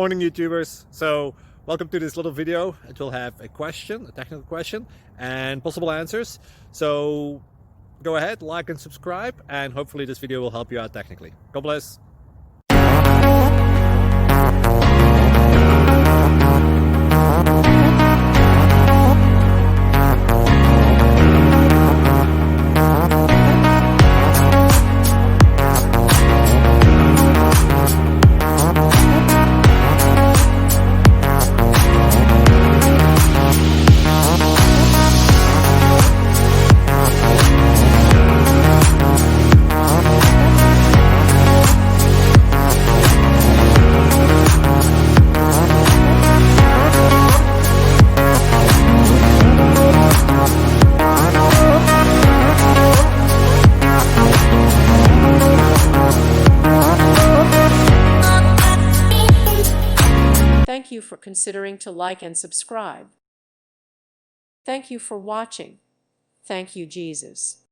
Morning YouTubers. So welcome to this little video. It will have a question, a technical question, and possible answers. So go ahead, like and subscribe, and hopefully this video will help you out technically. God bless. Thank you for considering to like and subscribe. Thank you for watching. Thank you, Jesus.